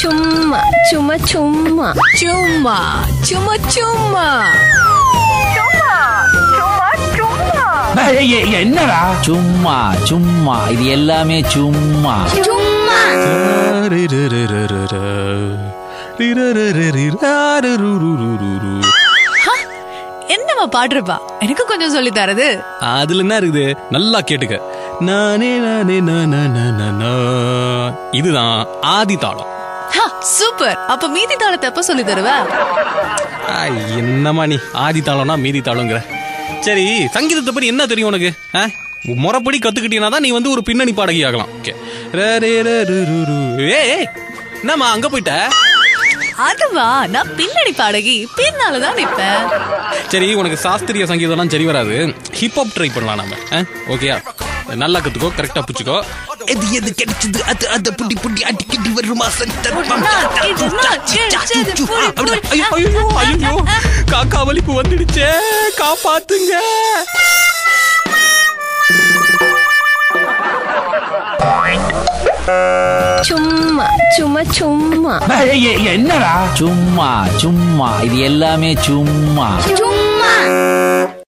சும்மா சும்மா சும்மா சும்மா சும்மா சும்மா என்னடா சும்மா சும்மா இது எல்லாமே சும்மா சும்மா என்னவா பாடுறப்பா, எனக்கு கொஞ்சம் சொல்லி தரது. அதுல என்ன இருக்குது, நல்லா கேட்டுக்க. நானே நானே இதுதான் ஆதி தாளம். சூப்பர். அப்ப மீதி தாளத்தை எப்ப சொல்லி தருவ? என்னமா நீ ஆதி தாளம்னா மீதி தாளங்கிற? சரி, சங்கீதத்தை பத்தி என்ன தெரியும் உனக்கு? முறைப்படி கத்துக்கிட்டீங்கன்னா தான் நீ வந்து ஒரு பின்னணி பாடகி ஆகலாம். என்னம்மா அங்க போயிட்ட? அதுவா, நான் பின்னணி பாடகி, பின்னாலதான் நிப்பேன். சரி, உனக்கு சாஸ்திரிய சங்கீதம்லாம் சரி வராது, ஹிப்ஹாப் ட்ரை பண்ணலாம் நாம. ஓகேயா? நல்லா கத்துக்கோ, கரெக்டா புடிச்சுக்கோ. எது எது கிடைச்சது அது அத புடி புடி அடிக்கடி வருமா சென்டர். ஐயோ, காக்கா வலிப்பு வந்துடுச்சே, காப்பாத்துங்க. சும்மா சும்மா சும்மா என்னடா சும்மா சும்மா இது எல்லாமே சும்மா சும்மா